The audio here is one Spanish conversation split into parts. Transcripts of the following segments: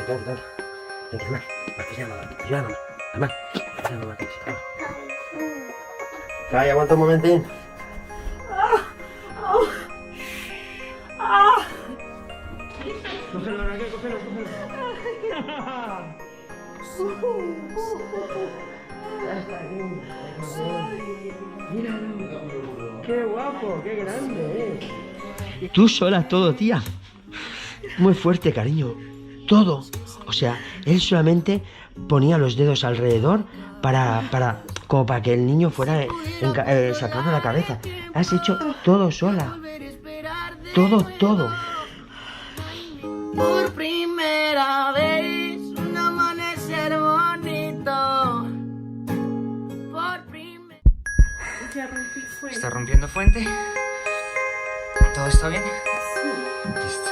todo. Vente, mamá. Ayúdame, mamá. Ayúdame, mamá. Ay, aguanta un momentín. Cógelo, Raquel, cógelo. Ya está aquí. Míralo. Qué guapo, qué grande, Tú sola todo, tía. Muy fuerte, cariño. Todo. O sea, él solamente ponía los dedos alrededor como para que el niño fuera sacando la cabeza. Has hecho todo sola. Todo. Por primera vez, un amanecer bonito. ¿Está rompiendo fuente? ¿Todo está bien? Sí. Listo.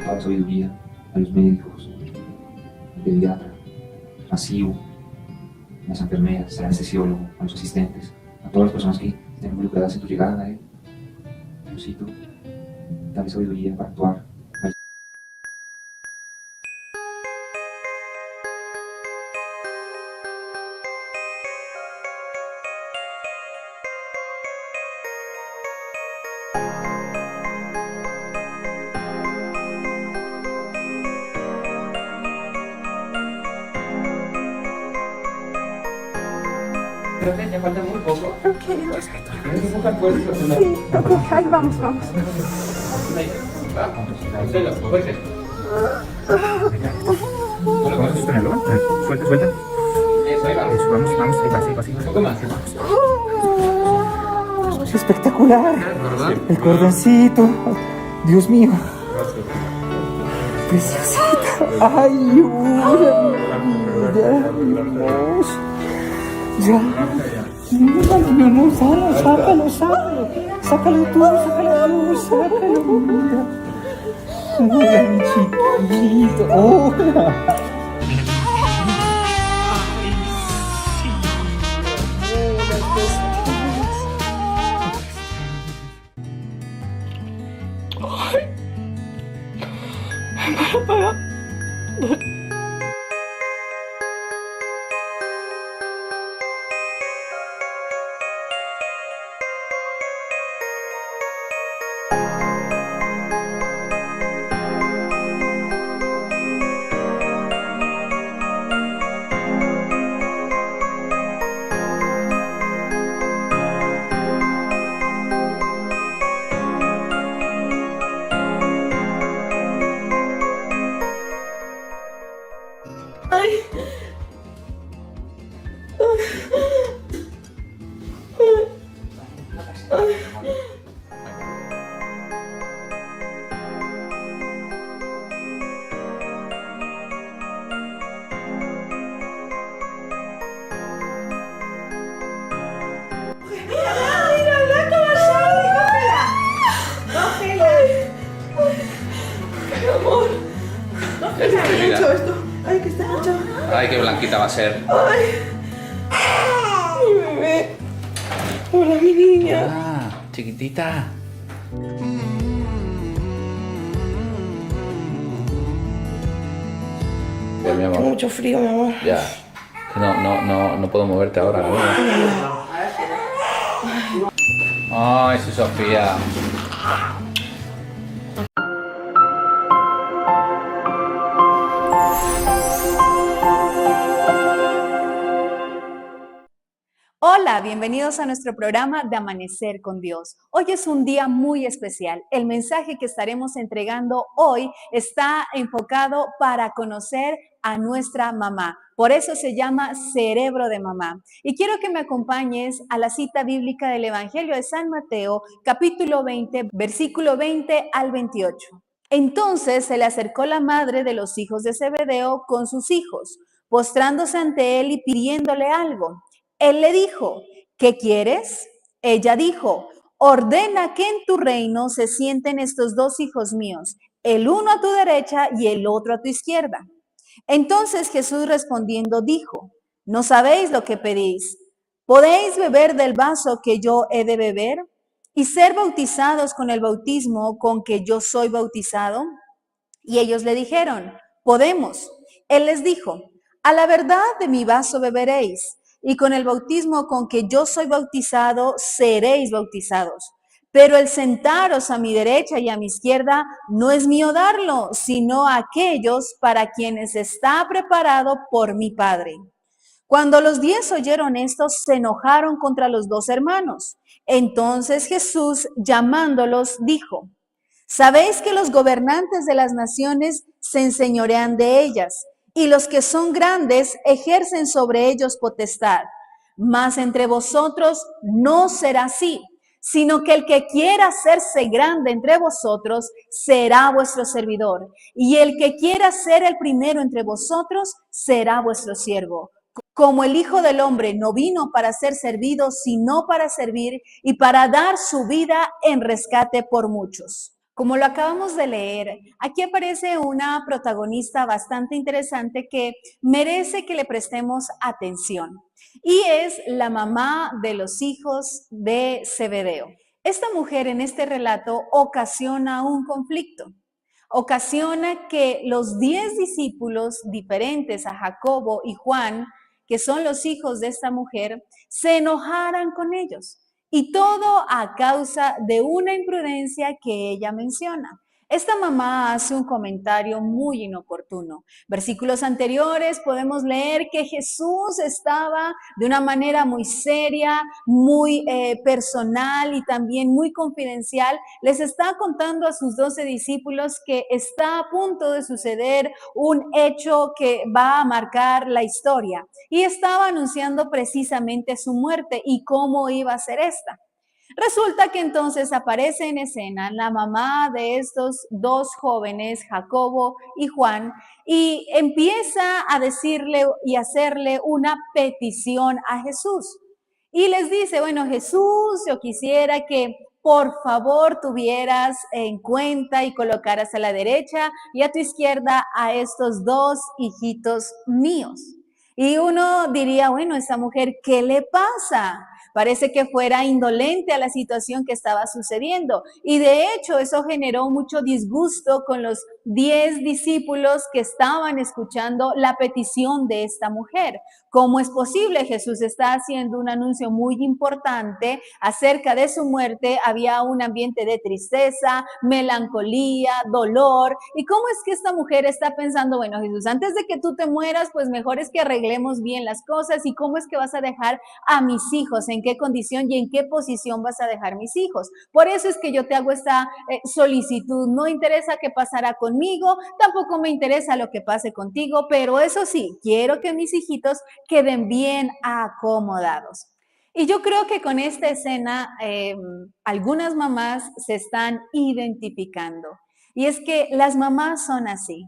La sabiduría a los médicos, al pediatra, a SIU, a las enfermeras, al anestesiólogo, a los asistentes, a todas las personas que estén involucradas en tu llegada a él. Diosito, dale sabiduría para actuar. Ya falta muy poco. Tienes que buscar fuerza. Sí, ok, ahí vamos. Vamos a sostenerlo, suelta. Eso, ahí va. Eso, vamos, ahí va. Un poco más. Espectacular. ¿Verdad? El cordoncito. Dios mío. Preciosita. Ay, una vida. Ya. Míralo, mi amor, sácalo. Sácalo tú. Mira. Hola, mi chiquito. Hola. Ay, que está hecho. Ay, qué blanquita va a ser. Mi bebé. Hola, mi niña. Ah, chiquitita. Ya, mi Tengo amor. mucho frío, mi amor. Ya. No puedo moverte ahora, ¿no? Ay, sí, Sofía. Hola, bienvenidos a nuestro programa de Amanecer con Dios. Hoy es un día muy especial. El mensaje que estaremos entregando hoy está enfocado para conocer a nuestra mamá. Por eso se llama Cerebro de Mamá. Y quiero que me acompañes a la cita bíblica del Evangelio de San Mateo, capítulo 20, versículo 20 al 28. Entonces se le acercó la madre de los hijos de Zebedeo con sus hijos, postrándose ante él y pidiéndole algo. Él le dijo, ¿qué quieres? Ella dijo, ordena que en tu reino se sienten estos dos hijos míos, el uno a tu derecha y el otro a tu izquierda. Entonces Jesús respondiendo dijo, ¿no sabéis lo que pedís? ¿Podéis beber del vaso que yo he de beber y ser bautizados con el bautismo con que yo soy bautizado? Y ellos le dijeron, podemos. Él les dijo, a la verdad de mi vaso beberéis, y con el bautismo con que yo soy bautizado seréis bautizados. Pero el sentaros a mi derecha y a mi izquierda no es mío darlo, sino a aquellos para quienes está preparado por mi Padre. Cuando los 10 oyeron esto, se enojaron contra los 2 hermanos. Entonces Jesús, llamándolos, dijo, sabéis que los gobernantes de las naciones se enseñorean de ellas, y los que son grandes ejercen sobre ellos potestad. Mas entre vosotros no será así, sino que el que quiera hacerse grande entre vosotros será vuestro servidor, y el que quiera ser el primero entre vosotros será vuestro siervo. Como el Hijo del Hombre no vino para ser servido, sino para servir y para dar su vida en rescate por muchos. Como lo acabamos de leer, aquí aparece una protagonista bastante interesante que merece que le prestemos atención. Y es la mamá de los hijos de Zebedeo. Esta mujer en este relato ocasiona un conflicto. Ocasiona que los 10 discípulos diferentes a Jacobo y Juan, que son los hijos de esta mujer, se enojaran con ellos. Y todo a causa de una imprudencia que ella menciona. Esta mamá hace un comentario muy inoportuno. Versículos anteriores podemos leer que Jesús estaba de una manera muy seria, muy personal y también muy confidencial. Les está contando a sus 12 discípulos que está a punto de suceder un hecho que va a marcar la historia. Y estaba anunciando precisamente su muerte y cómo iba a ser esta. Resulta que entonces aparece en escena la mamá de estos 2 jóvenes, Jacobo y Juan, y empieza a decirle y hacerle una petición a Jesús. Y les dice, bueno, Jesús, yo quisiera que por favor tuvieras en cuenta y colocaras a la derecha y a tu izquierda a estos 2 hijitos míos. Y uno diría, bueno, esa mujer, ¿qué le pasa? Parece que fuera indolente a la situación que estaba sucediendo. Y de hecho, eso generó mucho disgusto con los 10 discípulos que estaban escuchando la petición de esta mujer. ¿Cómo es posible? Jesús está haciendo un anuncio muy importante acerca de su muerte. Había un ambiente de tristeza, melancolía, dolor. ¿Y cómo es que esta mujer está pensando, bueno, Jesús, antes de que tú te mueras, pues mejor es que arreglemos bien las cosas? ¿Y cómo es que vas a dejar a mis hijos? ¿En qué condición y en qué posición vas a dejar mis hijos? Por eso es que yo te hago esta solicitud. No interesa qué pasará conmigo, tampoco me interesa lo que pase contigo, pero eso sí, quiero que mis hijitos queden bien acomodados. Y yo creo que con esta escena algunas mamás se están identificando. Y es que las mamás son así.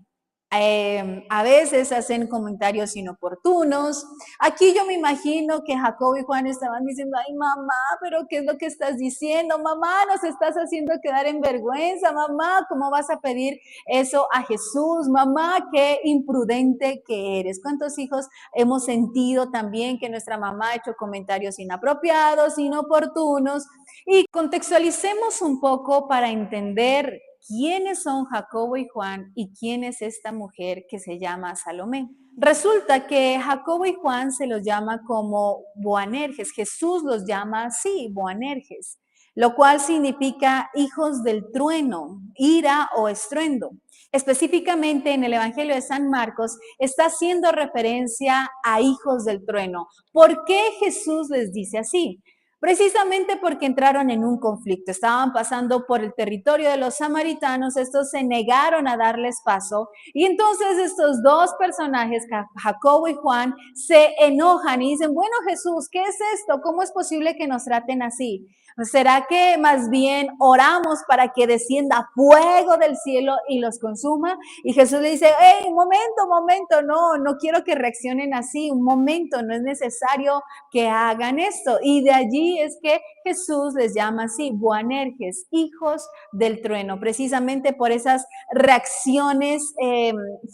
A veces hacen comentarios inoportunos. Aquí yo me imagino que Jacobo y Juan estaban diciendo, ay mamá, pero ¿qué es lo que estás diciendo? Mamá, nos estás haciendo quedar en vergüenza. Mamá, ¿cómo vas a pedir eso a Jesús? Mamá, qué imprudente que eres. ¿Cuántos hijos hemos sentido también que nuestra mamá ha hecho comentarios inapropiados, inoportunos? Y contextualicemos un poco para entender quiénes son Jacobo y Juan y quién es esta mujer que se llama Salomé. Resulta que Jacobo y Juan se los llama como Boanerges. Jesús los llama así, Boanerges, lo cual significa hijos del trueno, ira o estruendo. Específicamente en el Evangelio de San Marcos está haciendo referencia a hijos del trueno. ¿Por qué Jesús les dice así? Precisamente porque entraron en un conflicto, estaban pasando por el territorio de los samaritanos, estos se negaron a darles paso y entonces estos 2 personajes, Jacobo y Juan, se enojan y dicen, bueno Jesús, ¿qué es esto? ¿Cómo es posible que nos traten así? ¿Será que más bien oramos para que descienda fuego del cielo y los consuma? Y Jesús le dice, hey, momento, no quiero que reaccionen así, un momento, no es necesario que hagan esto. Y de allí es que Jesús les llama así, Boanerges, hijos del trueno, precisamente por esas reacciones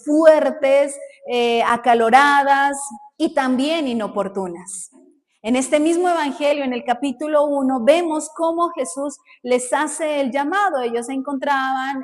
fuertes, acaloradas y también inoportunas. En este mismo evangelio, en el capítulo 1, vemos cómo Jesús les hace el llamado. Ellos se encontraban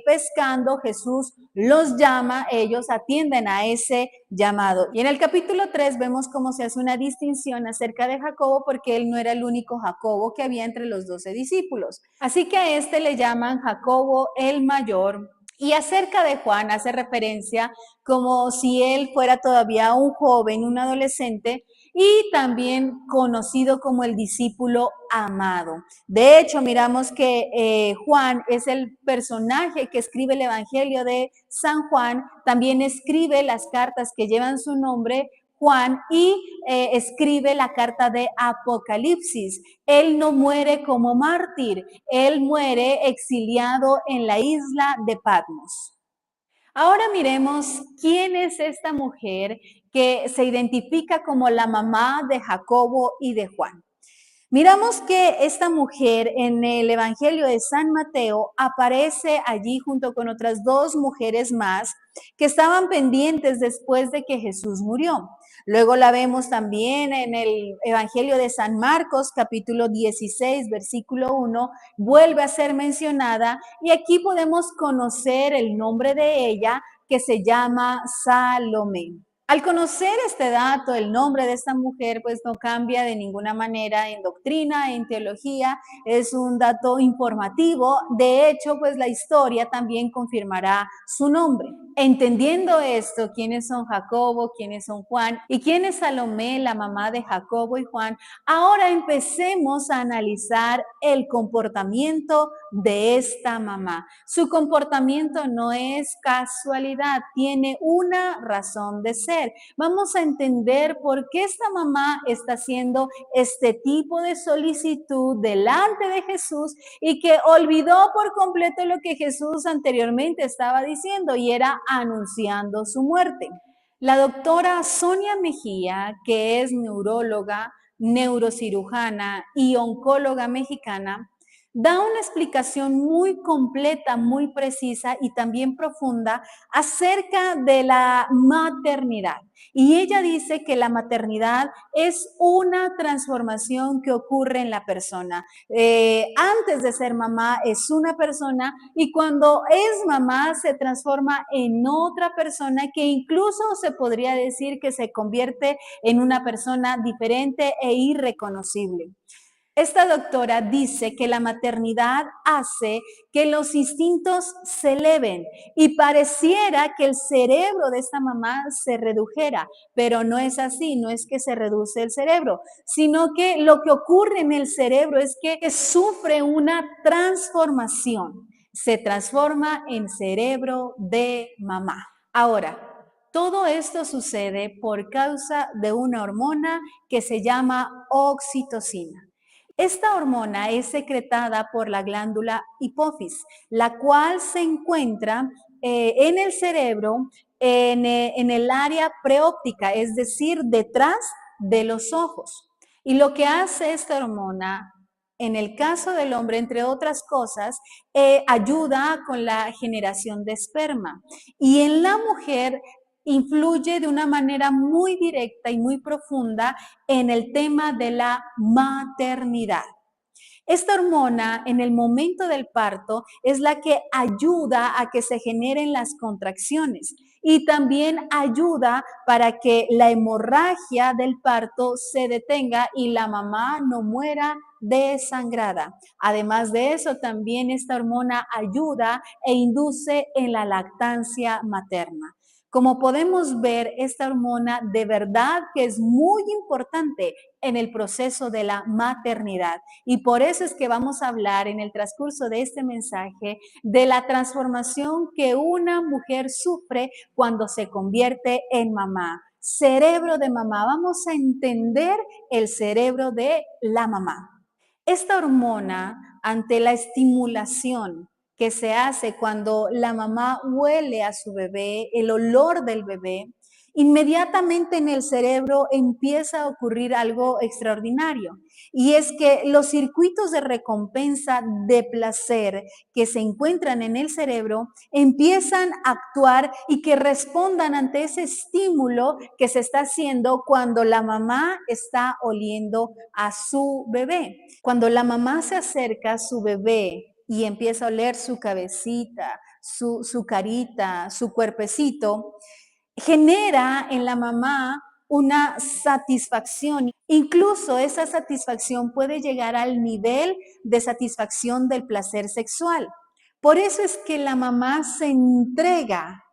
pescando, Jesús los llama, ellos atienden a ese llamado. Y en el capítulo 3 vemos cómo se hace una distinción acerca de Jacobo, porque él no era el único Jacobo que había entre los 12 discípulos. Así que a este le llaman Jacobo el mayor. Y acerca de Juan hace referencia como si él fuera todavía un joven, un adolescente, y también conocido como el discípulo amado. De hecho, miramos que Juan es el personaje que escribe el Evangelio de San Juan, también escribe las cartas que llevan su nombre, Juan, y escribe la carta de Apocalipsis. Él no muere como mártir, él muere exiliado en la isla de Patmos. Ahora miremos quién es esta mujer que se identifica como la mamá de Jacobo y de Juan. Miramos que esta mujer en el Evangelio de San Mateo aparece allí junto con otras dos mujeres más que estaban pendientes después de que Jesús murió. Luego la vemos también en el Evangelio de San Marcos, capítulo 16, versículo 1, vuelve a ser mencionada y aquí podemos conocer el nombre de ella que se llama Salomé. Al conocer este dato, el nombre de esta mujer, pues no cambia de ninguna manera en doctrina, en teología, es un dato informativo. De hecho, pues la historia también confirmará su nombre. Entendiendo esto, quiénes son Jacobo, quiénes son Juan y quién es Salomé, la mamá de Jacobo y Juan, ahora empecemos a analizar el comportamiento de esta mamá. Su comportamiento no es casualidad, tiene una razón de ser. Vamos a entender por qué esta mamá está haciendo este tipo de solicitud delante de Jesús y que olvidó por completo lo que Jesús anteriormente estaba diciendo y era anunciando su muerte. La doctora Sonia Mejía, que es neuróloga, neurocirujana y oncóloga mexicana, da una explicación muy completa, muy precisa y también profunda acerca de la maternidad. Y ella dice que la maternidad es una transformación que ocurre en la persona. Antes de ser mamá es una persona y cuando es mamá se transforma en otra persona que incluso se podría decir que se convierte en una persona diferente e irreconocible. Esta doctora dice que la maternidad hace que los instintos se eleven y pareciera que el cerebro de esta mamá se redujera, pero no es así, no es que se reduce el cerebro, sino que lo que ocurre en el cerebro es que sufre una transformación, se transforma en cerebro de mamá. Ahora, todo esto sucede por causa de una hormona que se llama oxitocina. Esta hormona es secretada por la glándula hipófisis, la cual se encuentra en el cerebro, en el área preóptica, es decir, detrás de los ojos. Y lo que hace esta hormona, en el caso del hombre, entre otras cosas, ayuda con la generación de esperma. Y en la mujer influye de una manera muy directa y muy profunda en el tema de la maternidad. Esta hormona en el momento del parto es la que ayuda a que se generen las contracciones y también ayuda para que la hemorragia del parto se detenga y la mamá no muera desangrada. Además de eso, también esta hormona ayuda e induce en la lactancia materna. Como podemos ver, esta hormona de verdad que es muy importante en el proceso de la maternidad y por eso es que vamos a hablar en el transcurso de este mensaje de la transformación que una mujer sufre cuando se convierte en mamá. Cerebro de mamá, vamos a entender el cerebro de la mamá. Esta hormona, ante la estimulación que se hace cuando la mamá huele a su bebé, el olor del bebé, inmediatamente en el cerebro empieza a ocurrir algo extraordinario. Y es que los circuitos de recompensa de placer que se encuentran en el cerebro empiezan a actuar y que respondan ante ese estímulo que se está haciendo cuando la mamá está oliendo a su bebé. Cuando la mamá se acerca a su bebé y empieza a oler su cabecita, su carita, su cuerpecito, genera en la mamá una satisfacción. Incluso esa satisfacción puede llegar al nivel de satisfacción del placer sexual. Por eso es que la mamá se entrega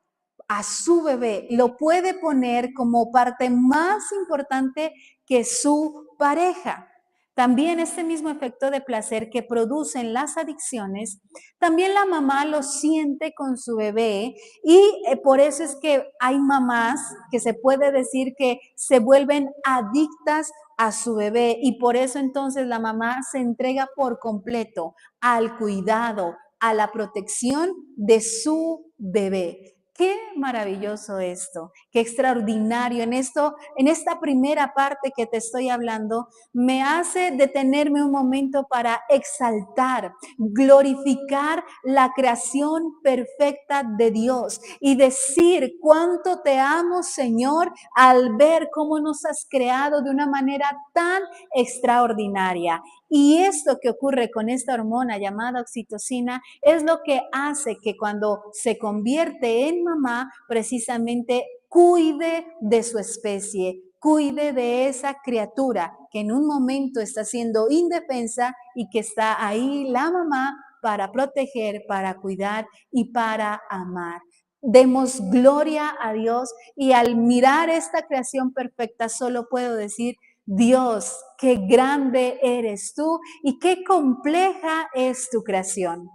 a su bebé, lo puede poner como parte más importante que su pareja. También este mismo efecto de placer que producen las adicciones, también la mamá lo siente con su bebé y por eso es que hay mamás que se puede decir que se vuelven adictas a su bebé y por eso entonces la mamá se entrega por completo al cuidado, a la protección de su bebé. Qué maravilloso esto, qué extraordinario. En esta primera parte que te estoy hablando, me hace detenerme un momento para exaltar, glorificar la creación perfecta de Dios y decir cuánto te amo, Señor, al ver cómo nos has creado de una manera tan extraordinaria. Y esto que ocurre con esta hormona llamada oxitocina es lo que hace que cuando se convierte en mamá, precisamente cuide de su especie, cuide de esa criatura que en un momento está siendo indefensa y que está ahí la mamá para proteger, para cuidar y para amar. Demos gloria a Dios y al mirar esta creación perfecta solo puedo decir, Dios, qué grande eres tú y qué compleja es tu creación.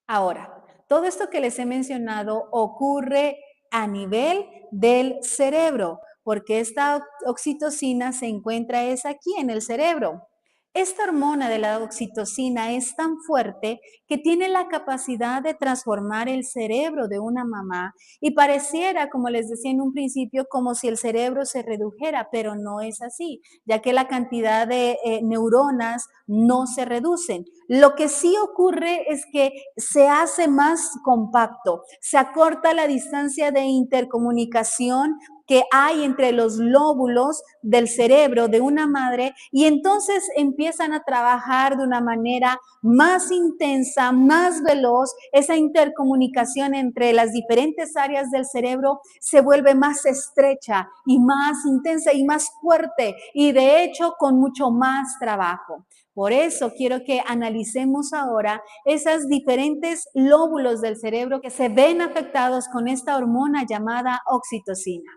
Ahora, todo esto que les he mencionado ocurre a nivel del cerebro, porque esta oxitocina se encuentra es aquí en el cerebro. Esta hormona de la oxitocina es tan fuerte que tiene la capacidad de transformar el cerebro de una mamá y pareciera, como les decía en un principio, como si el cerebro se redujera, pero no es así, ya que la cantidad de neuronas no se reducen. Lo que sí ocurre es que se hace más compacto, se acorta la distancia de intercomunicación que hay entre los lóbulos del cerebro de una madre y entonces empiezan a trabajar de una manera más intensa, más veloz. Esa intercomunicación entre las diferentes áreas del cerebro se vuelve más estrecha y más intensa y más fuerte y de hecho con mucho más trabajo. Por eso quiero que analicemos ahora esos diferentes lóbulos del cerebro que se ven afectados con esta hormona llamada oxitocina.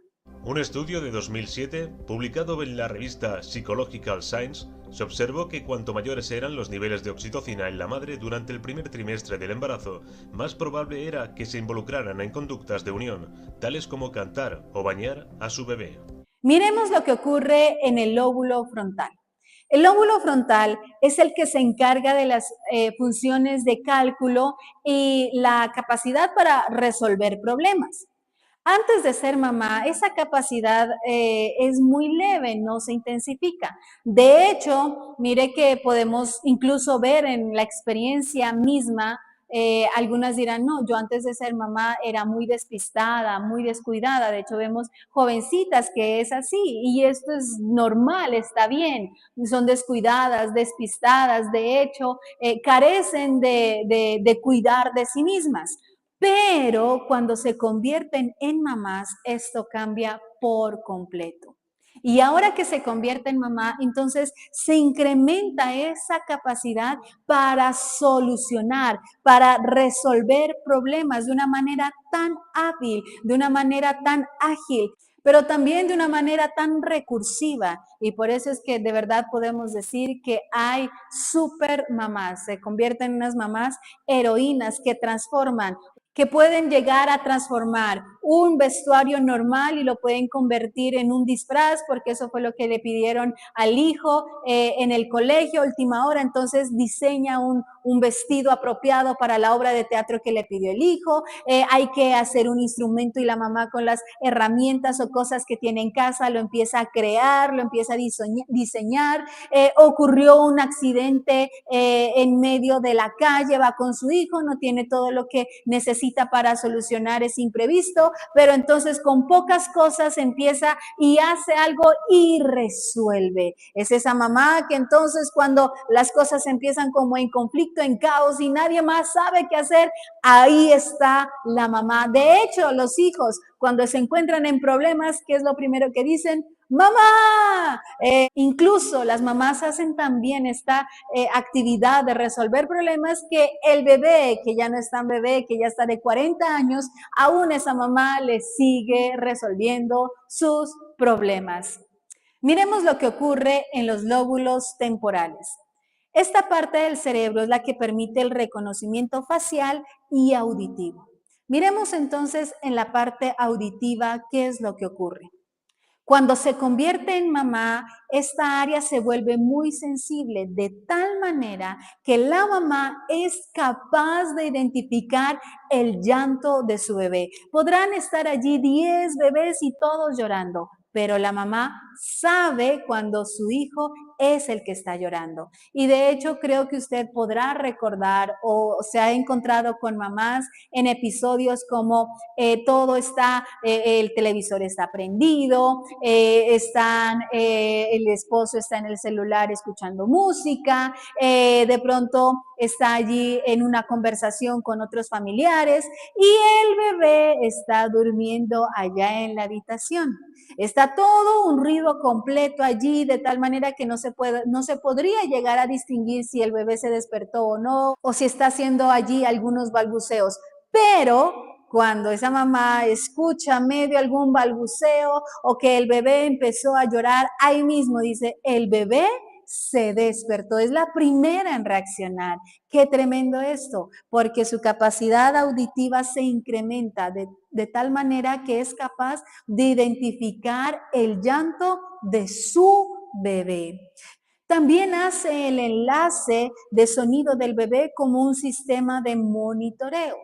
Un estudio de 2007, publicado en la revista Psychological Science, se observó que cuanto mayores eran los niveles de oxitocina en la madre durante el primer trimestre del embarazo, más probable era que se involucraran en conductas de unión, tales como cantar o bañar a su bebé. Miremos lo que ocurre en el lóbulo frontal. El lóbulo frontal es el que se encarga de las funciones de cálculo y la capacidad para resolver problemas. Antes de ser mamá, esa capacidad es muy leve, no se intensifica. De hecho, mire que podemos incluso ver en la experiencia misma, algunas dirán, no, yo antes de ser mamá era muy despistada, muy descuidada. De hecho, vemos jovencitas que es así y esto es normal, está bien. Son descuidadas, despistadas, de hecho, carecen de cuidar de sí mismas. Pero cuando se convierten en mamás, esto cambia por completo. Y ahora que se convierte en mamá, entonces se incrementa esa capacidad para solucionar, para resolver problemas de una manera tan hábil, de una manera tan ágil, pero también de una manera tan recursiva. Y por eso es que de verdad podemos decir que hay super mamás, se convierten en unas mamás heroínas que transforman, que pueden llegar a transformar un vestuario normal y lo pueden convertir en un disfraz, porque eso fue lo que le pidieron al hijo en el colegio, última hora, entonces diseña un vestido apropiado para la obra de teatro que le pidió el hijo, hay que hacer un instrumento y la mamá con las herramientas o cosas que tiene en casa lo empieza a crear, lo empieza a diseñar, ocurrió un accidente en medio de la calle, va con su hijo, no tiene todo lo que necesita para solucionar ese imprevisto, pero entonces con pocas cosas empieza y hace algo y resuelve. Es esa mamá que entonces cuando las cosas empiezan como en conflicto, en caos y nadie más sabe qué hacer, ahí está la mamá. De hecho, los hijos cuando se encuentran en problemas, ¿qué es lo primero que dicen? ¡Mamá! Incluso las mamás hacen también esta actividad de resolver problemas que el bebé, que ya no es tan bebé, que ya está de 40 años, aún esa mamá le sigue resolviendo sus problemas. Miremos lo que ocurre en los lóbulos temporales. Esta parte del cerebro es la que permite el reconocimiento facial y auditivo. Miremos entonces en la parte auditiva qué es lo que ocurre. Cuando se convierte en mamá, esta área se vuelve muy sensible de tal manera que la mamá es capaz de identificar el llanto de su bebé. Podrán estar allí 10 bebés y todos llorando, pero la mamá sabe cuando su hijo es el que está llorando. Y de hecho creo que usted podrá recordar o se ha encontrado con mamás en episodios como todo está, el televisor está prendido, el esposo está en el celular escuchando música, de pronto está allí en una conversación con otros familiares y el bebé está durmiendo allá en la habitación. Está todo un ruido completo allí de tal manera que no se podría llegar a distinguir si el bebé se despertó o no, o si está haciendo allí algunos balbuceos. Pero cuando esa mamá escucha medio algún balbuceo o que el bebé empezó a llorar, ahí mismo dice, el bebé se despertó. Es la primera en reaccionar. Qué tremendo esto, porque su capacidad auditiva se incrementa de tal manera que es capaz de identificar el llanto de su bebé. También hace el enlace de sonido del bebé como un sistema de monitoreo.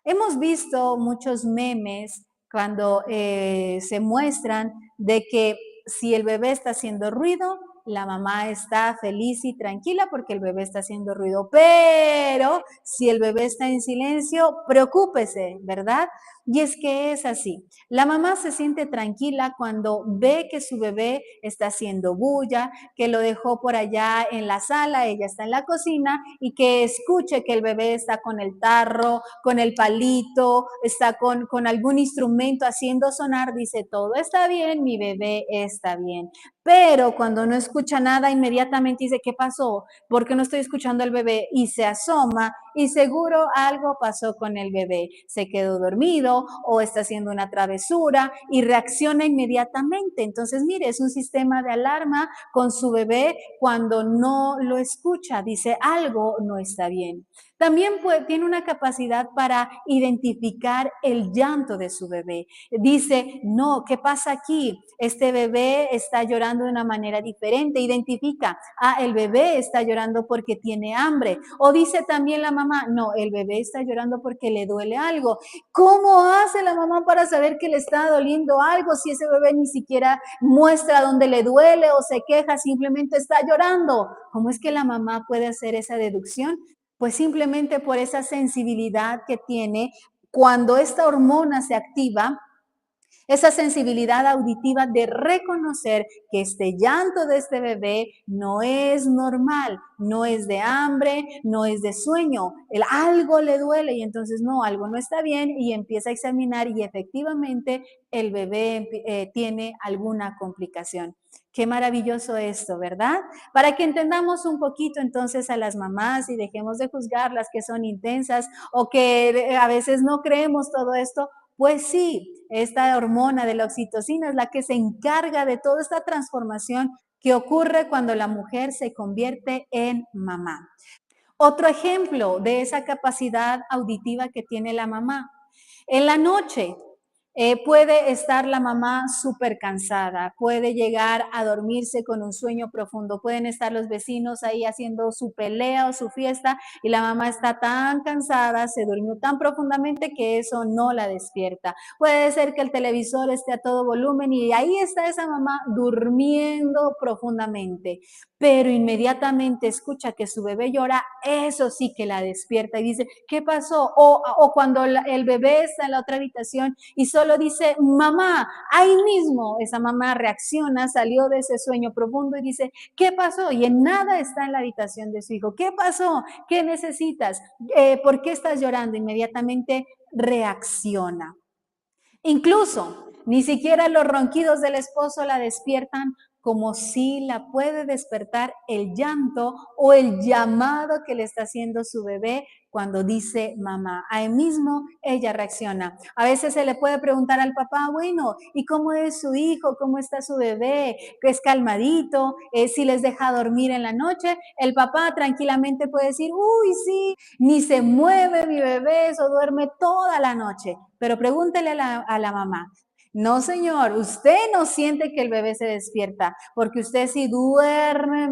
Hemos visto muchos memes cuando se muestran de que si el bebé está haciendo ruido, la mamá está feliz y tranquila porque el bebé está haciendo ruido. Pero si el bebé está en silencio, preocúpese, ¿verdad? Y es que es así. La mamá se siente tranquila cuando ve que su bebé está haciendo bulla, que lo dejó por allá en la sala, ella está en la cocina y que escuche que el bebé está con el tarro, con el palito, está con algún instrumento haciendo sonar, dice, todo está bien, mi bebé está bien. Pero cuando no escucha nada, inmediatamente dice, ¿qué pasó? ¿Por qué no estoy escuchando al bebé? Y se asoma y seguro algo pasó con el bebé. Se quedó dormido o está haciendo una travesura y reacciona inmediatamente. Entonces, mire, es un sistema de alarma con su bebé cuando no lo escucha. Dice, algo no está bien. También tiene una capacidad para identificar el llanto de su bebé. Dice, no, ¿qué pasa aquí? Este bebé está llorando de una manera diferente. Identifica, el bebé está llorando porque tiene hambre. O dice también la mamá, no, el bebé está llorando porque le duele algo. ¿Cómo hace la mamá para saber que le está doliendo algo si ese bebé ni siquiera muestra dónde le duele o se queja, simplemente está llorando? ¿Cómo es que la mamá puede hacer esa deducción? Pues simplemente por esa sensibilidad que tiene cuando esta hormona se activa, esa sensibilidad auditiva de reconocer que este llanto de este bebé no es normal, no es de hambre, no es de sueño, algo le duele y entonces no, algo no está bien y empieza a examinar y efectivamente el bebé tiene alguna complicación. Qué maravilloso esto, ¿verdad? Para que entendamos un poquito entonces a las mamás y dejemos de juzgarlas que son intensas o que a veces no creemos todo esto. Pues sí, esta hormona de la oxitocina es la que se encarga de toda esta transformación que ocurre cuando la mujer se convierte en mamá. Otro ejemplo de esa capacidad auditiva que tiene la mamá. En la noche puede estar la mamá súper cansada, puede llegar a dormirse con un sueño profundo, pueden estar los vecinos ahí haciendo su pelea o su fiesta y la mamá está tan cansada, se durmió tan profundamente que eso no la despierta. Puede ser que el televisor esté a todo volumen y ahí está esa mamá durmiendo profundamente, pero inmediatamente escucha que su bebé llora, eso sí que la despierta y dice, ¿qué pasó? O cuando el bebé está en la otra habitación y solo dice, mamá, ahí mismo, esa mamá reacciona, salió de ese sueño profundo y dice, ¿qué pasó? Y en nada está en la habitación de su hijo. ¿Qué pasó? ¿Qué necesitas? ¿Por qué estás llorando? Inmediatamente reacciona. Incluso, ni siquiera los ronquidos del esposo la despiertan, como si la puede despertar el llanto o el llamado que le está haciendo su bebé cuando dice mamá. Ahí mismo ella reacciona. A veces se le puede preguntar al papá, bueno, ¿y cómo es su hijo? ¿Cómo está su bebé? ¿Que es calmadito? ¿Si les deja dormir en la noche? El papá tranquilamente puede decir, uy, sí, ni se mueve mi bebé, eso duerme toda la noche. Pero pregúntele a la mamá. No, señor, usted no siente que el bebé se despierta, porque usted sí duerme,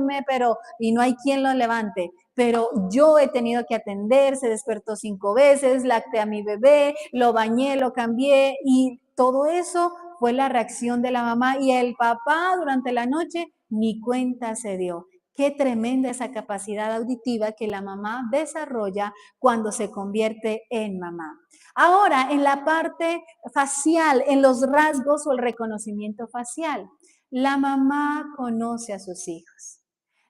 y no hay quien lo levante. Pero yo he tenido que atender, se despertó 5 veces, lacté a mi bebé, lo bañé, lo cambié y todo eso fue la reacción de la mamá y el papá durante la noche ni cuenta se dio. Qué tremenda esa capacidad auditiva que la mamá desarrolla cuando se convierte en mamá. Ahora, en la parte facial, en los rasgos o el reconocimiento facial, la mamá conoce a sus hijos.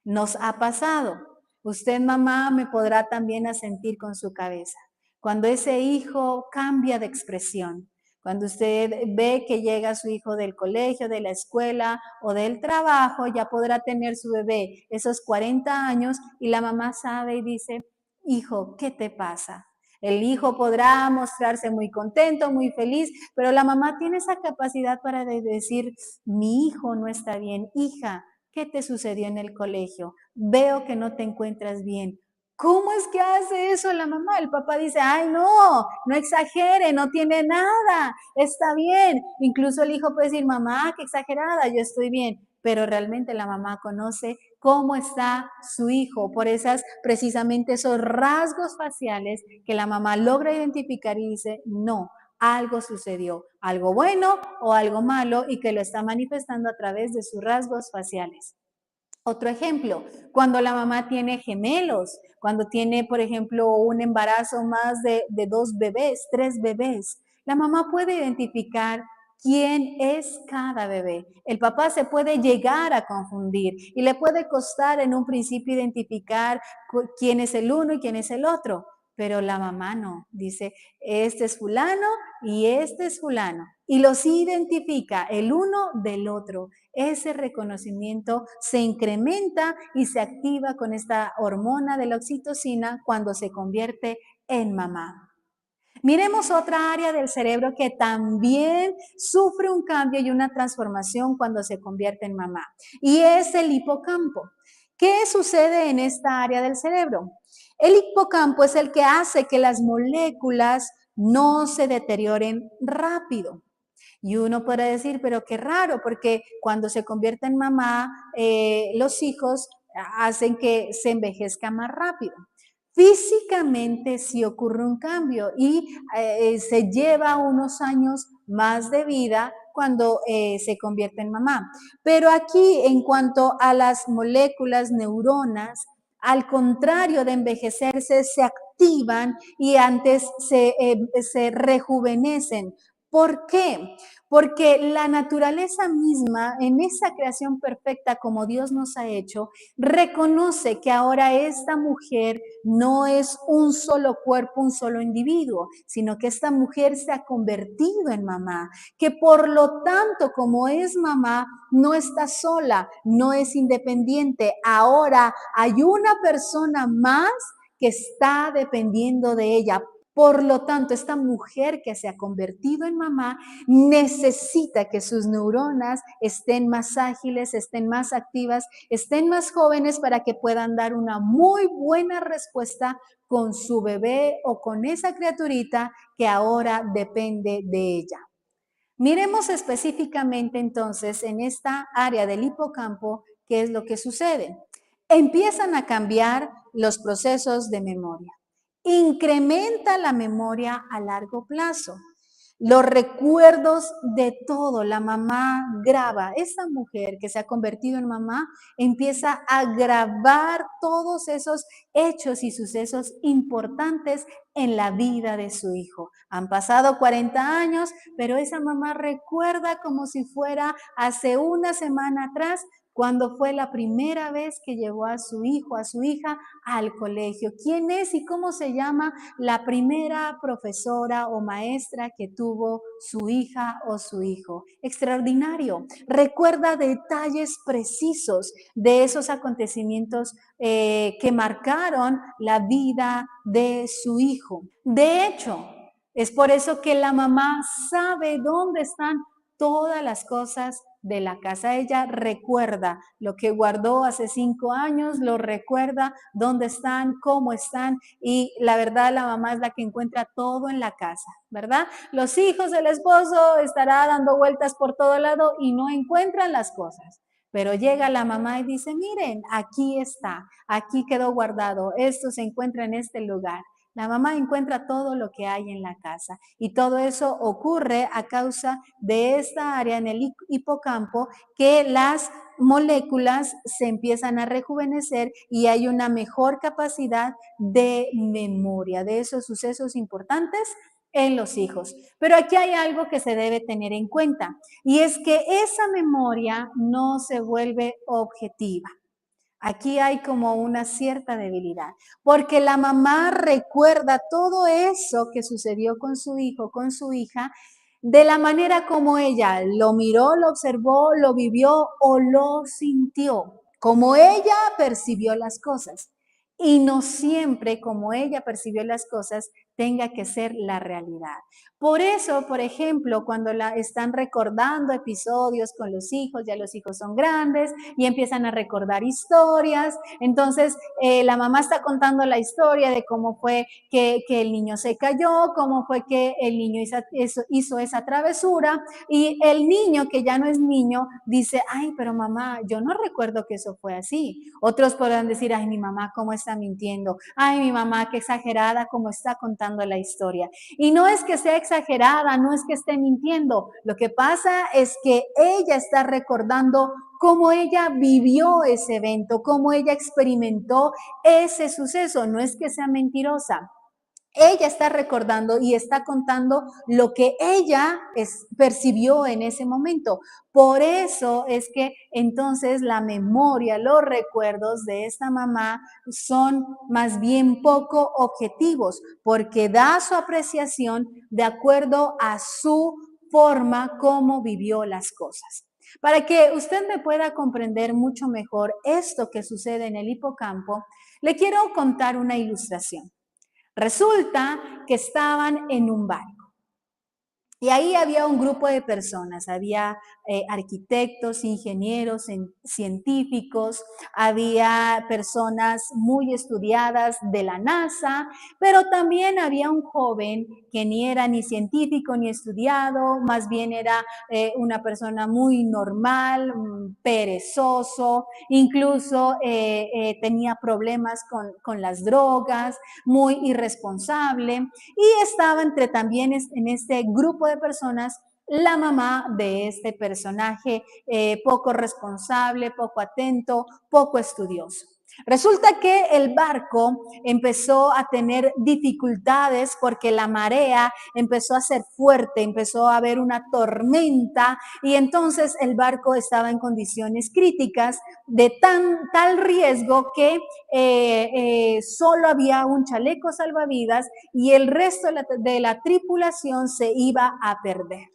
Nos ha pasado. Usted, mamá, me podrá también asentir con su cabeza. Cuando ese hijo cambia de expresión, cuando usted ve que llega su hijo del colegio, de la escuela o del trabajo, ya podrá tener su bebé esos 40 años y la mamá sabe y dice, hijo, ¿qué te pasa? El hijo podrá mostrarse muy contento, muy feliz, pero la mamá tiene esa capacidad para decir, mi hijo no está bien, hija, ¿qué te sucedió en el colegio? Veo que no te encuentras bien. ¿Cómo es que hace eso la mamá? El papá dice, ay, no exagere, no tiene nada, está bien. Incluso el hijo puede decir, mamá, qué exagerada, yo estoy bien. Pero realmente la mamá conoce cómo está su hijo por precisamente esos rasgos faciales que la mamá logra identificar y dice, no, algo sucedió, algo bueno o algo malo y que lo está manifestando a través de sus rasgos faciales. Otro ejemplo, cuando la mamá tiene gemelos, cuando tiene, por ejemplo, un embarazo más de 2 bebés, 3 bebés, la mamá puede identificar quién es cada bebé. El papá se puede llegar a confundir y le puede costar en un principio identificar quién es el uno y quién es el otro, pero la mamá no, dice, este es fulano y este es fulano, y los identifica el uno del otro. Ese reconocimiento se incrementa y se activa con esta hormona de la oxitocina cuando se convierte en mamá. Miremos otra área del cerebro que también sufre un cambio y una transformación cuando se convierte en mamá, y es el hipocampo. ¿Qué sucede en esta área del cerebro? El hipocampo es el que hace que las moléculas no se deterioren rápido. Y uno puede decir, pero qué raro, porque cuando se convierte en mamá, los hijos hacen que se envejezca más rápido. Físicamente sí ocurre un cambio y se lleva unos años más de vida cuando se convierte en mamá. Pero aquí, en cuanto a las moléculas, neuronas, al contrario de envejecerse, se activan y antes se rejuvenecen. ¿Por qué? Porque la naturaleza misma, en esa creación perfecta como Dios nos ha hecho, reconoce que ahora esta mujer no es un solo cuerpo, un solo individuo, sino que esta mujer se ha convertido en mamá, que por lo tanto, como es mamá, no está sola, no es independiente. Ahora hay una persona más que está dependiendo de ella. Por lo tanto, esta mujer que se ha convertido en mamá necesita que sus neuronas estén más ágiles, estén más activas, estén más jóvenes para que puedan dar una muy buena respuesta con su bebé o con esa criaturita que ahora depende de ella. Miremos específicamente entonces en esta área del hipocampo qué es lo que sucede. Empiezan a cambiar los procesos de memoria. Incrementa la memoria a largo plazo. Los recuerdos de todo, la mamá graba. Esa mujer que se ha convertido en mamá empieza a grabar todos esos hechos y sucesos importantes en la vida de su hijo. Han pasado 40 años, pero esa mamá recuerda como si fuera hace una semana atrás, cuando fue la primera vez que llevó a su hijo, a su hija al colegio. ¿Quién es y cómo se llama la primera profesora o maestra que tuvo su hija o su hijo? Extraordinario. Recuerda detalles precisos de esos acontecimientos que marcaron la vida de su hijo. De hecho, es por eso que la mamá sabe dónde están todas las cosas de la casa. Ella recuerda lo que guardó hace 5 años, lo recuerda dónde están, cómo están, y la verdad la mamá es la que encuentra todo en la casa, ¿verdad? Los hijos del esposo estará dando vueltas por todo lado y no encuentran las cosas. Pero llega la mamá y dice, miren, aquí está, aquí quedó guardado, esto se encuentra en este lugar. La mamá encuentra todo lo que hay en la casa y todo eso ocurre a causa de esta área en el hipocampo que las moléculas se empiezan a rejuvenecer y hay una mejor capacidad de memoria de esos sucesos importantes en los hijos. Pero aquí hay algo que se debe tener en cuenta y es que esa memoria no se vuelve objetiva. Aquí hay como una cierta debilidad, porque la mamá recuerda todo eso que sucedió con su hijo, con su hija, de la manera como ella lo miró, lo observó, lo vivió o lo sintió, como ella percibió las cosas. Y no siempre como ella percibió las cosas tenga que ser la realidad. Por eso, por ejemplo, cuando la están recordando episodios con los hijos, ya los hijos son grandes y empiezan a recordar historias, entonces la mamá está contando la historia de cómo fue que el niño se cayó, cómo fue que el niño hizo esa travesura, y el niño que ya no es niño dice, ay, pero mamá, yo no recuerdo que eso fue así. Otros podrán decir, ay, mi mamá, ¿cómo está mintiendo? Ay, mi mamá, qué exagerada cómo está contando la historia. Y no es que sea exagerada, no es que esté mintiendo. Lo que pasa es que ella está recordando cómo ella vivió ese evento, cómo ella experimentó ese suceso. No es que sea mentirosa. Ella está recordando y está contando lo que ella percibió en ese momento. Por eso es que entonces la memoria, los recuerdos de esta mamá son más bien poco objetivos, porque da su apreciación de acuerdo a su forma como vivió las cosas. Para que usted me pueda comprender mucho mejor esto que sucede en el hipocampo, le quiero contar una ilustración. Resulta que estaban en un barco y ahí había un grupo de personas, había arquitectos, ingenieros, científicos, había personas muy estudiadas de la NASA, pero también había un joven que ni era ni científico ni estudiado, más bien era una persona muy normal, perezoso, incluso tenía problemas con las drogas, muy irresponsable, y estaba también en este grupo de personas la mamá de este personaje poco responsable, poco atento, poco estudioso. Resulta que el barco empezó a tener dificultades porque la marea empezó a ser fuerte, empezó a haber una tormenta y entonces el barco estaba en condiciones críticas de tal riesgo que solo había un chaleco salvavidas y el resto de la tripulación se iba a perder.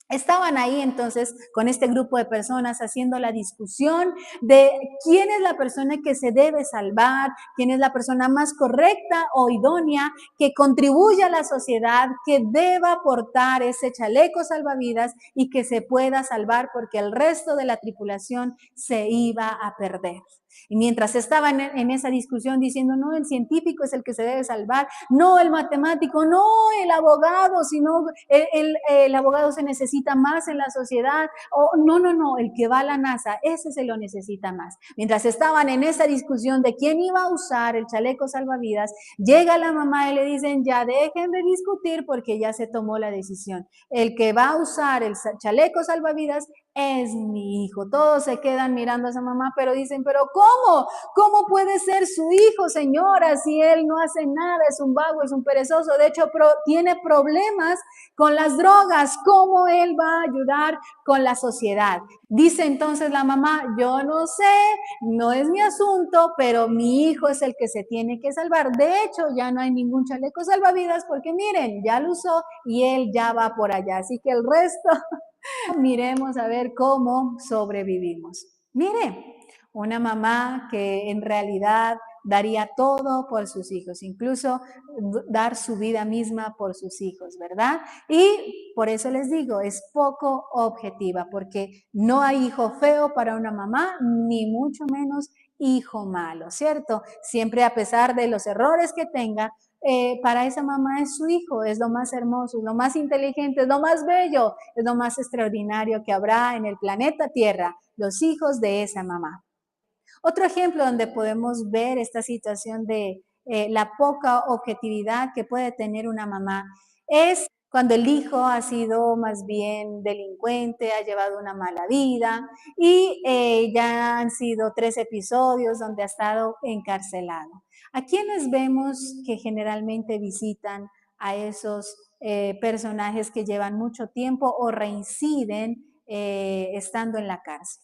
Estaban ahí entonces con este grupo de personas haciendo la discusión de quién es la persona que se debe salvar, quién es la persona más correcta o idónea que contribuye a la sociedad, que deba aportar ese chaleco salvavidas y que se pueda salvar porque el resto de la tripulación se iba a perder. Y mientras estaban en esa discusión diciendo, no, el científico es el que se debe salvar, no el matemático, no el abogado, sino el abogado se necesita más en la sociedad, o no, el que va a la NASA, ese se lo necesita más. Mientras estaban en esa discusión de quién iba a usar el chaleco salvavidas, llega la mamá y le dicen, ya dejen de discutir porque ya se tomó la decisión. El que va a usar el chaleco salvavidas es mi hijo. Todos se quedan mirando a esa mamá, pero dicen, pero ¿cómo? ¿Cómo puede ser su hijo, señora, si él no hace nada, es un vago, es un perezoso? De hecho, tiene problemas con las drogas. ¿Cómo él va a ayudar con la sociedad? Dice entonces la mamá, yo no sé, no es mi asunto, pero mi hijo es el que se tiene que salvar. De hecho, ya no hay ningún chaleco salvavidas porque miren, ya lo usó y él ya va por allá. Así que el resto... Miremos a ver cómo sobrevivimos. Mire, una mamá que en realidad daría todo por sus hijos, incluso dar su vida misma por sus hijos, ¿verdad? Y por eso les digo, es poco objetiva, porque no hay hijo feo para una mamá, ni mucho menos hijo malo, ¿cierto? Siempre a pesar de los errores que tenga, para esa mamá es su hijo, es lo más hermoso, es lo más inteligente, es lo más bello, es lo más extraordinario que habrá en el planeta Tierra, los hijos de esa mamá. Otro ejemplo donde podemos ver esta situación de la poca objetividad que puede tener una mamá es cuando el hijo ha sido más bien delincuente, ha llevado una mala vida y ya han sido 3 episodios donde ha estado encarcelado. ¿A quiénes vemos que generalmente visitan a esos personajes que llevan mucho tiempo o reinciden estando en la cárcel?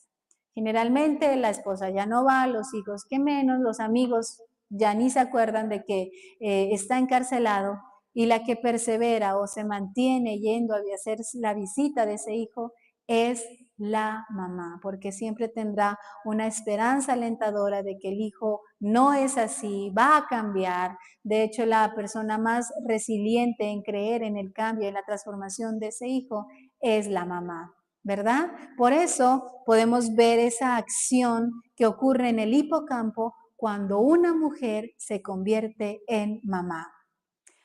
Generalmente la esposa ya no va, los hijos que menos, los amigos ya ni se acuerdan de que está encarcelado, y la que persevera o se mantiene yendo a hacer la visita de ese hijo es la mamá, porque siempre tendrá una esperanza alentadora de que el hijo no es así, va a cambiar. De hecho, la persona más resiliente en creer en el cambio, en la transformación de ese hijo, es la mamá, ¿verdad? Por eso podemos ver esa acción que ocurre en el hipocampo cuando una mujer se convierte en mamá.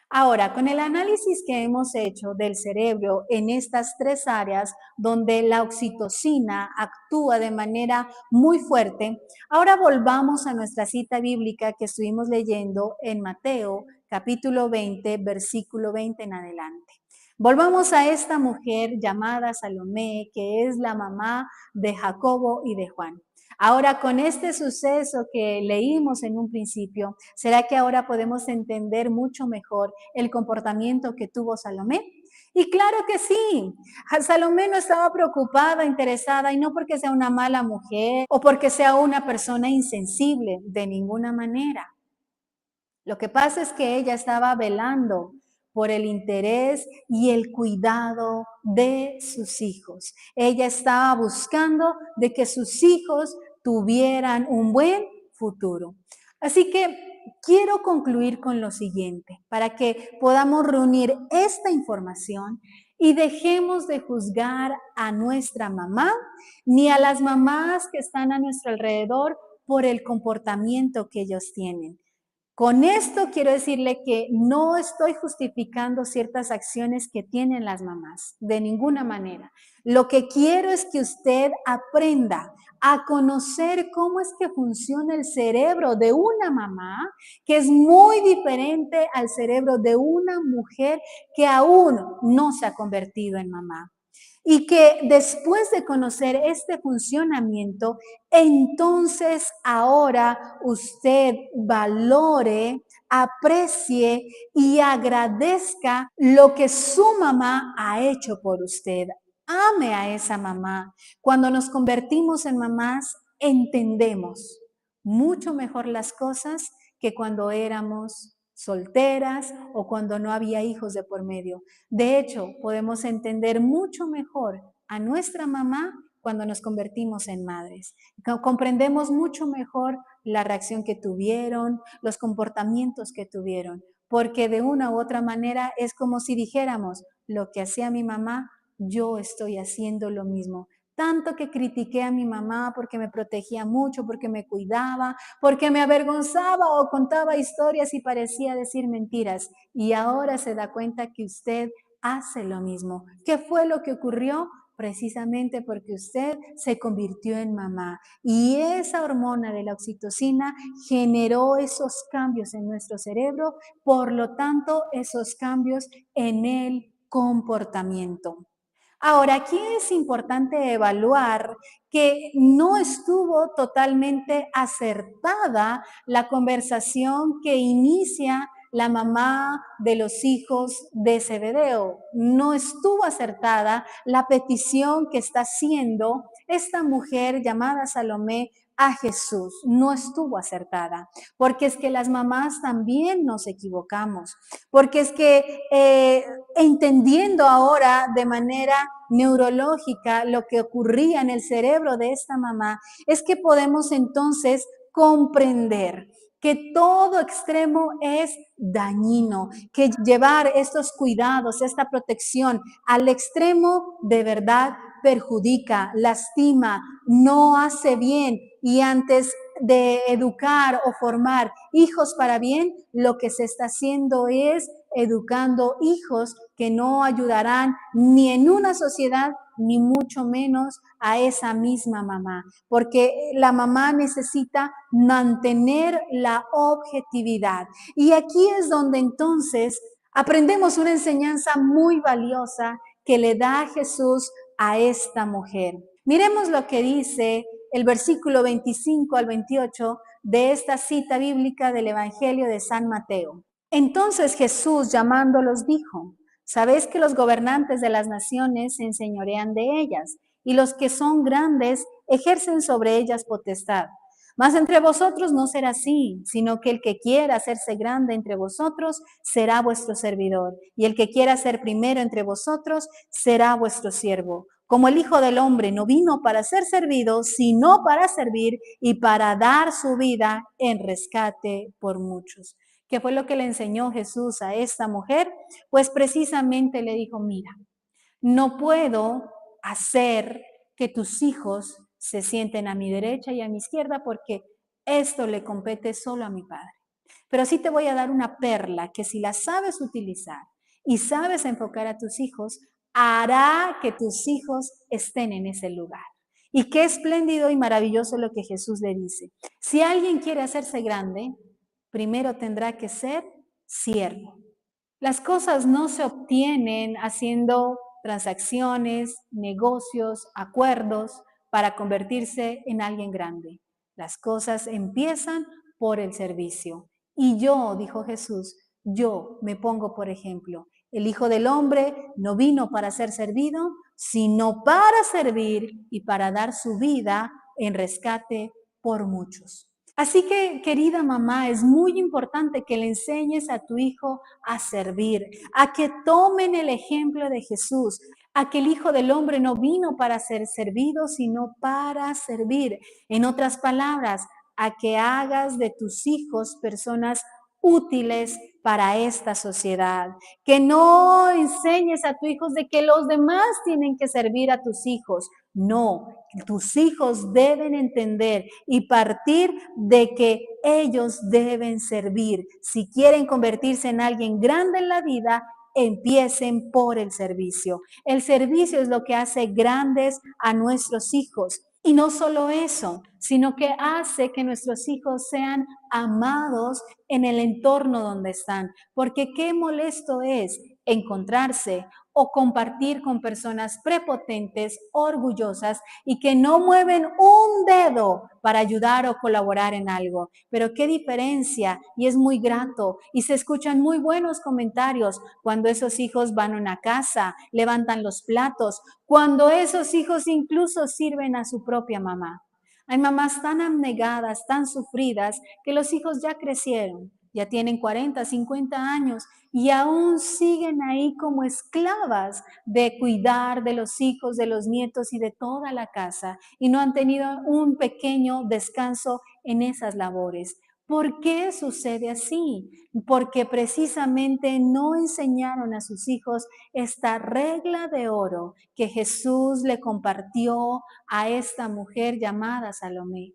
Ahora, con el análisis que hemos hecho del cerebro en estas 3 áreas donde la oxitocina actúa de manera muy fuerte, ahora volvamos a nuestra cita bíblica que estuvimos leyendo en Mateo capítulo 20, versículo 20 en adelante. Volvamos a esta mujer llamada Salomé, que es la mamá de Jacobo y de Juan. Ahora, con este suceso que leímos en un principio, ¿será que ahora podemos entender mucho mejor el comportamiento que tuvo Salomé? Y claro que sí, Salomé no estaba preocupada, interesada, y no porque sea una mala mujer o porque sea una persona insensible, de ninguna manera. Lo que pasa es que ella estaba velando por el interés y el cuidado de sus hijos. Ella estaba buscando de que sus hijos tuvieran un buen futuro. Así que quiero concluir con lo siguiente, para que podamos reunir esta información y dejemos de juzgar a nuestra mamá ni a las mamás que están a nuestro alrededor por el comportamiento que ellos tienen. Con esto quiero decirle que no estoy justificando ciertas acciones que tienen las mamás, de ninguna manera. Lo que quiero es que usted aprenda a conocer cómo es que funciona el cerebro de una mamá, que es muy diferente al cerebro de una mujer que aún no se ha convertido en mamá. Y que después de conocer este funcionamiento, entonces ahora usted valore, aprecie y agradezca lo que su mamá ha hecho por usted. Ame a esa mamá. Cuando nos convertimos en mamás, entendemos mucho mejor las cosas que cuando éramos solteras o cuando no había hijos de por medio. De hecho, podemos entender mucho mejor a nuestra mamá cuando nos convertimos en madres. Comprendemos mucho mejor la reacción que tuvieron, los comportamientos que tuvieron, porque de una u otra manera es como si dijéramos, lo que hacía mi mamá, yo estoy haciendo lo mismo. Tanto que critiqué a mi mamá porque me protegía mucho, porque me cuidaba, porque me avergonzaba o contaba historias y parecía decir mentiras. Y ahora se da cuenta que usted hace lo mismo. ¿Qué fue lo que ocurrió? Precisamente porque usted se convirtió en mamá. Y esa hormona de la oxitocina generó esos cambios en nuestro cerebro, por lo tanto, esos cambios en el comportamiento. Ahora, aquí es importante evaluar que no estuvo totalmente acertada la conversación que inicia la mamá de los hijos de Zebedeo. No estuvo acertada la petición que está haciendo esta mujer llamada Salomé a Jesús. No estuvo acertada, porque es que las mamás también nos equivocamos, porque es que entendiendo ahora de manera neurológica lo que ocurría en el cerebro de esta mamá, es que podemos entonces comprender que todo extremo es dañino, que llevar estos cuidados, esta protección al extremo de verdad perjudica, lastima, no hace bien, y antes de educar o formar hijos para bien, lo que se está haciendo es educando hijos que no ayudarán ni en una sociedad, ni mucho menos a esa misma mamá, porque la mamá necesita mantener la objetividad. Y aquí es donde entonces aprendemos una enseñanza muy valiosa que le da Jesús a esta mujer. Miremos lo que dice el versículo 25 al 28 de esta cita bíblica del Evangelio de San Mateo. Entonces Jesús, llamándolos, dijo: sabéis que los gobernantes de las naciones se enseñorean de ellas, y los que son grandes ejercen sobre ellas potestad. Mas entre vosotros no será así, sino que el que quiera hacerse grande entre vosotros será vuestro servidor, y el que quiera ser primero entre vosotros será vuestro siervo. Como el Hijo del Hombre no vino para ser servido, sino para servir y para dar su vida en rescate por muchos. ¿Qué fue lo que le enseñó Jesús a esta mujer? Pues precisamente le dijo: mira, no puedo hacer que tus hijos se sienten a mi derecha y a mi izquierda porque esto le compete solo a mi Padre. Pero sí te voy a dar una perla que, si la sabes utilizar y sabes enfocar a tus hijos, hará que tus hijos estén en ese lugar. Y qué espléndido y maravilloso lo que Jesús le dice. Si alguien quiere hacerse grande, primero tendrá que ser siervo. Las cosas no se obtienen haciendo transacciones, negocios, acuerdos para convertirse en alguien grande. Las cosas empiezan por el servicio. Y yo, dijo Jesús, yo me pongo por ejemplo. El Hijo del Hombre no vino para ser servido, sino para servir y para dar su vida en rescate por muchos. Así que, querida mamá, es muy importante que le enseñes a tu hijo a servir, a que tomen el ejemplo de Jesús, a que el Hijo del Hombre no vino para ser servido, sino para servir. En otras palabras, a que hagas de tus hijos personas útiles para esta sociedad. Que no enseñes a tus hijos de que los demás tienen que servir a tus hijos. No, tus hijos deben entender y partir de que ellos deben servir. Si quieren convertirse en alguien grande en la vida, empiecen por el servicio. El servicio es lo que hace grandes a nuestros hijos. Y no solo eso, sino que hace que nuestros hijos sean amados en el entorno donde están. Porque qué molesto es encontrarse o compartir con personas prepotentes, orgullosas y que no mueven un dedo para ayudar o colaborar en algo. Pero qué diferencia, y es muy grato, y se escuchan muy buenos comentarios cuando esos hijos van a una casa, levantan los platos, cuando esos hijos incluso sirven a su propia mamá. Hay mamás tan abnegadas, tan sufridas, que los hijos ya crecieron, ya tienen 40, 50 años y aún siguen ahí como esclavas de cuidar de los hijos, de los nietos y de toda la casa, y no han tenido un pequeño descanso en esas labores. ¿Por qué sucede así? Porque precisamente no enseñaron a sus hijos esta regla de oro que Jesús le compartió a esta mujer llamada Salomé.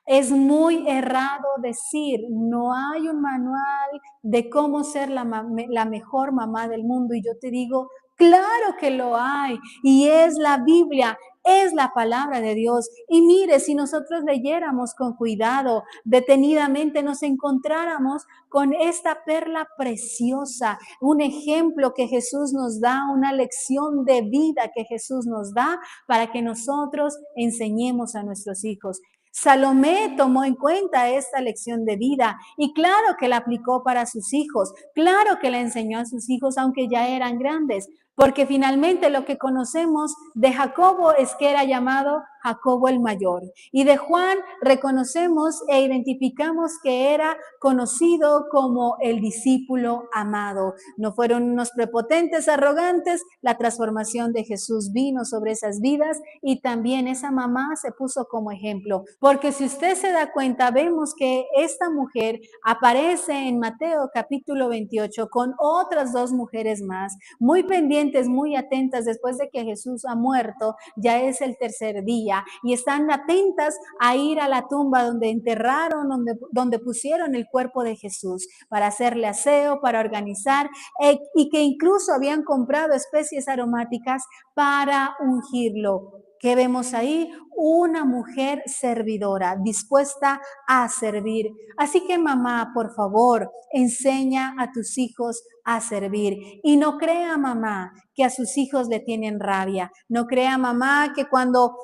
Es muy errado decir, no hay un manual de cómo ser la mejor mamá del mundo. Y yo te digo, claro que lo hay. Y es la Biblia, es la palabra de Dios. Y mire, si nosotros leyéramos con cuidado, detenidamente, nos encontráramos con esta perla preciosa, un ejemplo que Jesús nos da, una lección de vida que Jesús nos da para que nosotros enseñemos a nuestros hijos. Salomé tomó en cuenta esta lección de vida y claro que la aplicó para sus hijos, claro que la enseñó a sus hijos aunque ya eran grandes, porque finalmente lo que conocemos de Jacobo es que era llamado Jacobo el mayor, y de Juan reconocemos e identificamos que era conocido como el discípulo amado. No fueron unos prepotentes, arrogantes, la transformación de Jesús vino sobre esas vidas y también esa mamá se puso como ejemplo, porque si usted se da cuenta, vemos que esta mujer aparece en Mateo capítulo 28 con otras dos mujeres más, muy pendientes, muy atentas después de que Jesús ha muerto, ya es el tercer día, y están atentas a ir a la tumba donde enterraron, donde pusieron el cuerpo de Jesús, para hacerle aseo, para organizar, y que incluso habían comprado especies aromáticas para ungirlo. ¿Qué vemos ahí? Una mujer servidora, dispuesta a servir. Así que mamá, por favor, enseña a tus hijos a servir. Y no crea, mamá, que a sus hijos le tienen rabia. No crea, mamá, que cuando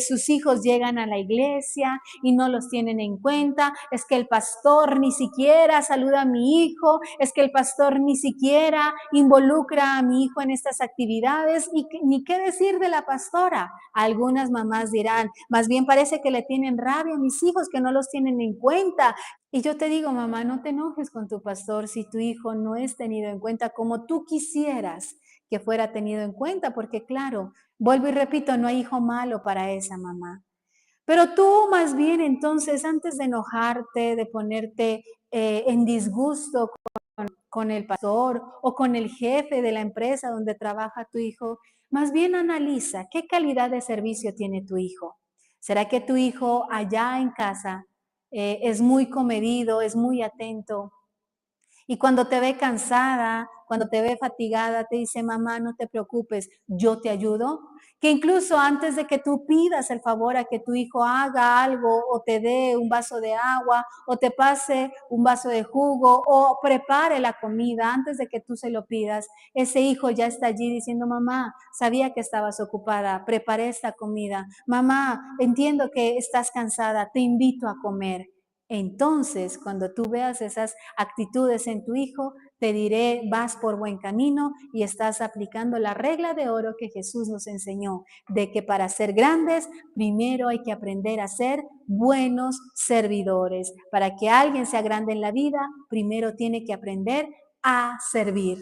sus hijos llegan a la iglesia y no los tienen en cuenta, es que el pastor ni siquiera saluda a mi hijo, es que el pastor ni siquiera involucra a mi hijo en estas actividades, y ni qué decir de la pastora. Algunas mamás dirán, más bien parece que le tienen rabia a mis hijos, que no los tienen en cuenta. Y yo te digo, mamá, no te enojes con tu pastor si tu hijo no es tenido en cuenta como tú quisieras que fuera tenido en cuenta, porque claro, vuelvo y repito, no hay hijo malo para esa mamá. Pero tú más bien entonces, antes de enojarte, de ponerte en disgusto con el pastor o con el jefe de la empresa donde trabaja tu hijo, más bien analiza qué calidad de servicio tiene tu hijo. ¿Será que tu hijo allá en casa es muy comedido, es muy atento? Y cuando te ve cansada, cuando te ve fatigada, te dice, mamá, no te preocupes, yo te ayudo. Que incluso antes de que tú pidas el favor a que tu hijo haga algo o te dé un vaso de agua o te pase un vaso de jugo o prepare la comida, antes de que tú se lo pidas, ese hijo ya está allí diciendo, mamá, sabía que estabas ocupada, preparé esta comida. Mamá, entiendo que estás cansada, te invito a comer. Entonces, cuando tú veas esas actitudes en tu hijo, te diré, vas por buen camino y estás aplicando la regla de oro que Jesús nos enseñó, de que para ser grandes, primero hay que aprender a ser buenos servidores. Para que alguien sea grande en la vida, primero tiene que aprender a servir.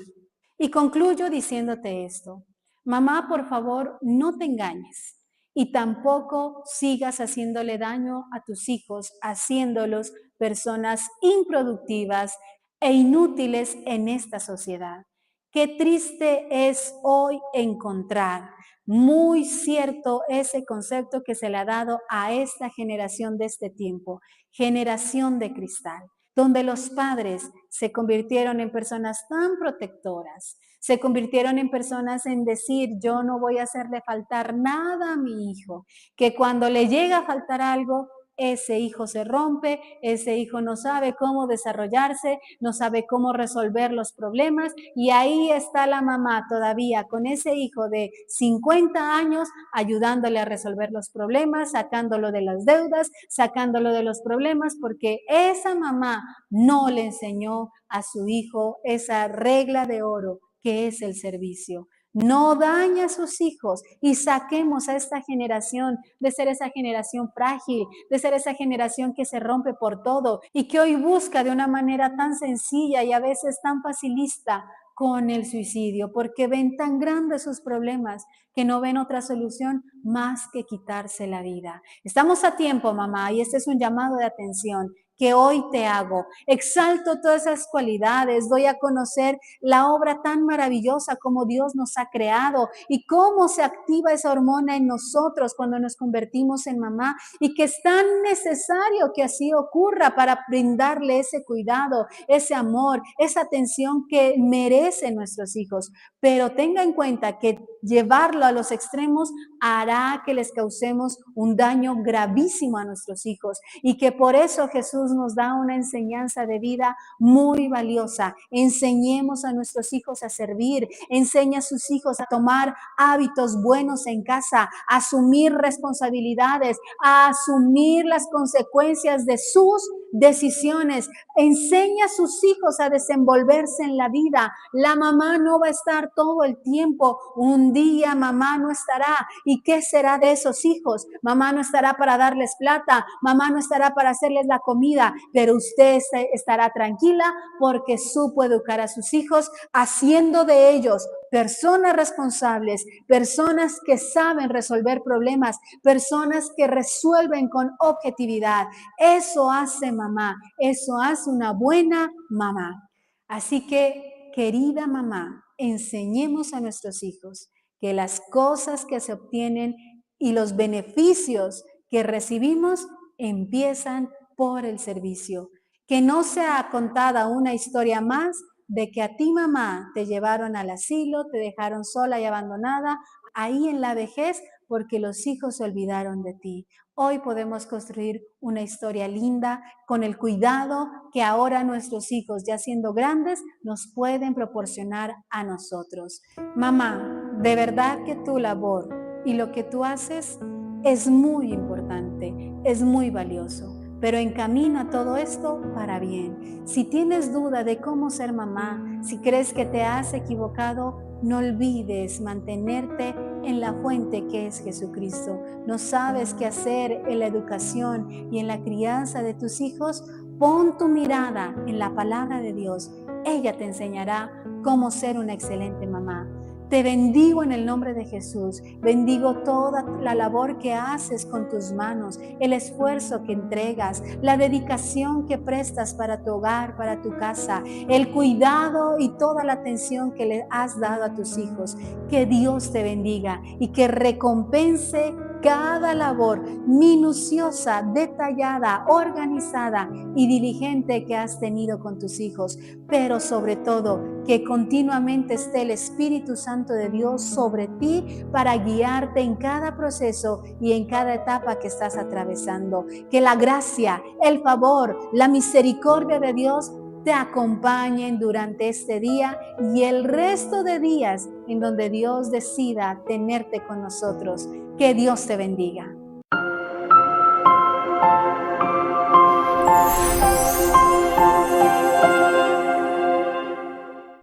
Y concluyo diciéndote esto. Mamá, por favor, no te engañes. Y tampoco sigas haciéndole daño a tus hijos, haciéndolos personas improductivas e inútiles en esta sociedad. Qué triste es hoy encontrar muy cierto ese concepto que se le ha dado a esta generación de este tiempo, generación de cristal, donde los padres se convirtieron en personas tan protectoras, se convirtieron en personas en decir, yo no voy a hacerle faltar nada a mi hijo, que cuando le llega a faltar algo, ese hijo se rompe, ese hijo no sabe cómo desarrollarse, no sabe cómo resolver los problemas, y ahí está la mamá todavía con ese hijo de 50 años ayudándole a resolver los problemas, sacándolo de las deudas, sacándolo de los problemas, porque esa mamá no le enseñó a su hijo esa regla de oro que es el servicio. no dañe a sus hijos y saquemos a esta generación de ser esa generación frágil, de ser esa generación que se rompe por todo y que hoy busca de una manera tan sencilla y a veces tan facilista con el suicidio, porque ven tan grandes sus problemas que no ven otra solución más que quitarse la vida. Estamos a tiempo, mamá, y este es un llamado de atención que hoy te hago. Exalto todas esas cualidades, doy a conocer la obra tan maravillosa como Dios nos ha creado y cómo se activa esa hormona en nosotros cuando nos convertimos en mamá y que es tan necesario que así ocurra para brindarle ese cuidado, ese amor, esa atención que merecen nuestros hijos. Pero tenga en cuenta que llevarlo a los extremos hará que les causemos un daño gravísimo a nuestros hijos y que por eso Jesús nos da una enseñanza de vida muy valiosa. Enseñemos a nuestros hijos a servir, enseña a sus hijos a tomar hábitos buenos en casa, a asumir responsabilidades, a asumir las consecuencias de sus decisiones. Enseña a sus hijos a desenvolverse en la vida. La mamá no va a estar todo el tiempo. Un día mamá no estará. ¿Y qué será de esos hijos? Mamá no estará para darles plata. Mamá no estará para hacerles la comida. Pero usted estará tranquila porque supo educar a sus hijos, haciendo de ellos personas responsables, personas que saben resolver problemas, personas que resuelven con objetividad. Eso hace mamá, eso hace una buena mamá. Así que, querida mamá, enseñemos a nuestros hijos que las cosas que se obtienen y los beneficios que recibimos empiezan por el servicio. Que no sea contada una historia más de que a ti, mamá, te llevaron al asilo, te dejaron sola y abandonada ahí en la vejez porque los hijos se olvidaron de ti. Hoy podemos construir una historia linda con el cuidado que ahora nuestros hijos, ya siendo grandes, nos pueden proporcionar a nosotros. Mamá, de verdad que tu labor y lo que tú haces es muy importante, es muy valioso. Pero encamina todo esto para bien. Si tienes duda de cómo ser mamá, si crees que te has equivocado, no olvides mantenerte en la fuente que es Jesucristo. No sabes qué hacer en la educación y en la crianza de tus hijos, pon tu mirada en la palabra de Dios. Ella te enseñará cómo ser una excelente mamá. Te bendigo en el nombre de Jesús. Bendigo toda la labor que haces con tus manos, el esfuerzo que entregas, la dedicación que prestas para tu hogar, para tu casa, el cuidado y toda la atención que le has dado a tus hijos. Que Dios te bendiga y que recompense cada labor minuciosa, detallada, organizada y diligente que has tenido con tus hijos, pero sobre todo que continuamente esté el Espíritu Santo de Dios sobre ti para guiarte en cada proceso y en cada etapa que estás atravesando. Que la gracia, el favor, la misericordia de Dios te acompañen durante este día y el resto de días en donde Dios decida tenerte con nosotros. Que Dios te bendiga.